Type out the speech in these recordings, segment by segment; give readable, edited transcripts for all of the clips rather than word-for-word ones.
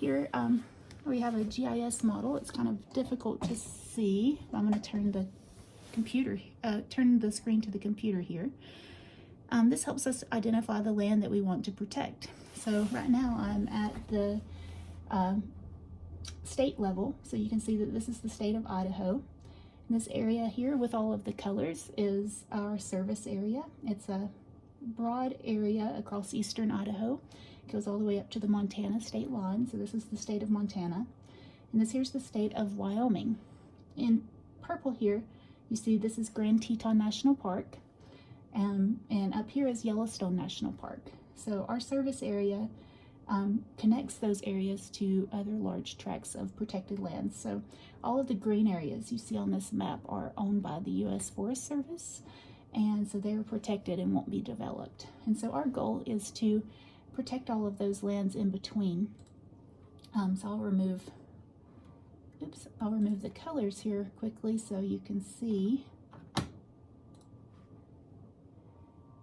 here we have a GIS model. It's kind of difficult to see. I'm going to turn the turn the screen to the computer here. This helps us identify the land that we want to protect. So right now I'm at the state level, so you can see that this is the state of Idaho. And this area here with all of the colors is our service area. It's a broad area across eastern Idaho. It goes all the way up to the Montana state line, so this is the state of Montana. And here's the state of Wyoming. In purple here, you see this is Grand Teton National Park, and up here is Yellowstone National Park. So our service area connects those areas to other large tracts of protected lands. So all of the green areas you see on this map are owned by the U.S. Forest Service, and so they're protected and won't be developed. And so our goal is to protect all of those lands in between. So I'll remove the colors here quickly so you can see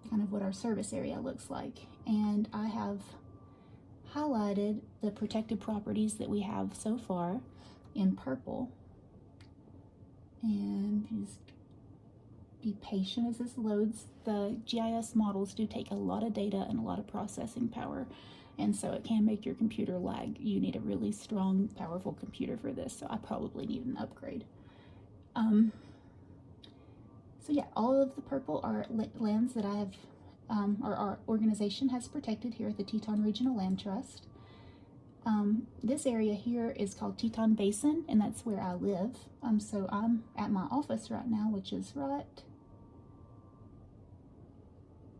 kind of what our service area looks like. And I have highlighted the protected properties that we have so far in purple. And just be patient as this loads. The GIS models do take a lot of data and a lot of processing power, and so it can make your computer lag. You need a really strong, powerful computer for this, so I probably need an upgrade. So yeah, all of the purple are lands that I have, or our organization has protected here at the Teton Regional Land Trust. This area here is called Teton Basin, and that's where I live. So I'm at my office right now, which is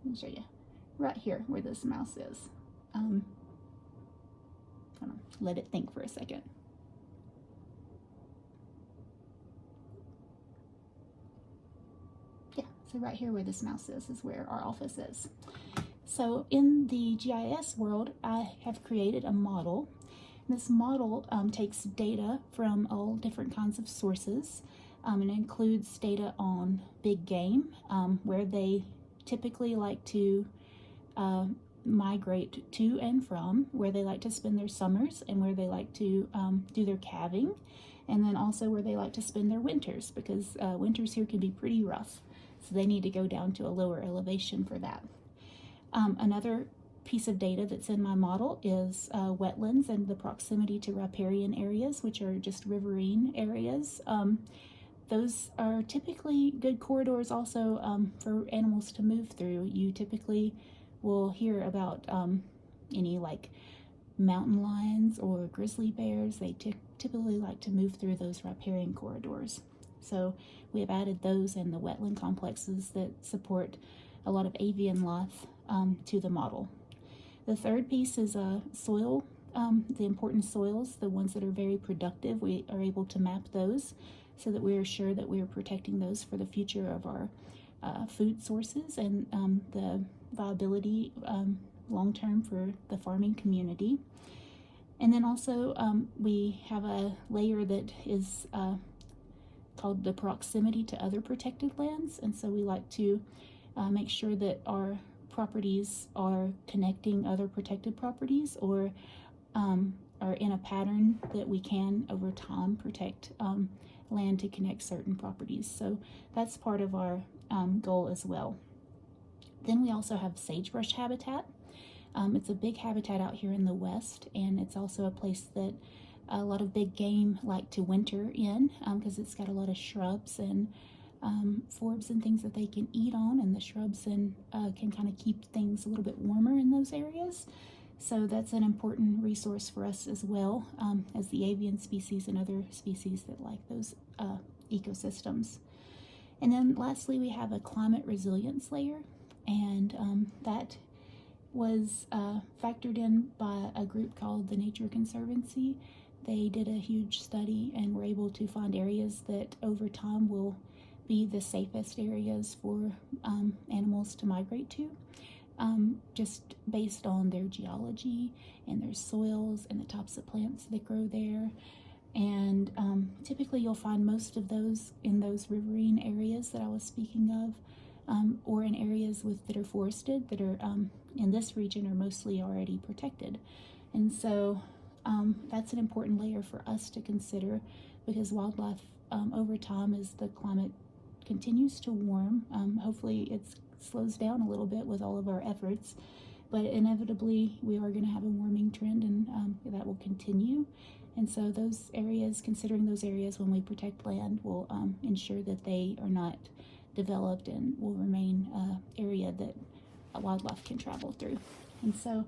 let me show you, right here where this mouse is. Let it think for a second. Yeah, so right here where this mouse is where our office is. So in the GIS world, I have created a model. This model takes data from all different kinds of sources, and includes data on big game, where they typically like to migrate to and from, where they like to spend their summers, and where they like to do their calving, and then also where they like to spend their winters, because winters here can be pretty rough, so they need to go down to a lower elevation for that. Another piece of data that's in my model is wetlands and the proximity to riparian areas, which are just riverine areas. Those are typically good corridors also for animals to move through. You typically will hear about any like mountain lions or grizzly bears. They typically like to move through those riparian corridors. So we have added those and the wetland complexes that support a lot of avian life to the model. The third piece is soil, the important soils, the ones that are very productive. We are able to map those so that we are sure that we are protecting those for the future of our food sources and the viability long-term for the farming community. And then also we have a layer that is called the proximity to other protected lands, and so we like to make sure that our properties are connecting other protected properties, or are in a pattern that we can over time protect land to connect certain properties. So that's part of our goal as well. Then we also have sagebrush habitat. It's a big habitat out here in the west, and it's also a place that a lot of big game like to winter in, because it's got a lot of shrubs and forbs and things that they can eat on, and the shrubs and can kind of keep things a little bit warmer in those areas. So that's an important resource for us as well, as the avian species and other species that like those ecosystems. And then lastly, we have a climate resilience layer, and that was factored in by a group called the Nature Conservancy. They did a huge study and were able to find areas that over time will be the safest areas for animals to migrate to, just based on their geology and their soils and the types of plants that grow there. And typically you'll find most of those in those riverine areas that I was speaking of, or in areas that are forested, that are in this region are mostly already protected. And so that's that's an important layer for us to consider, because wildlife over time, as the climate continues to warm, hopefully it slows down a little bit with all of our efforts, but inevitably we are going to have a warming trend, and that will continue. And so those areas, considering those areas when we protect land, will ensure that they are not developed and will remain an area that wildlife can travel through. And so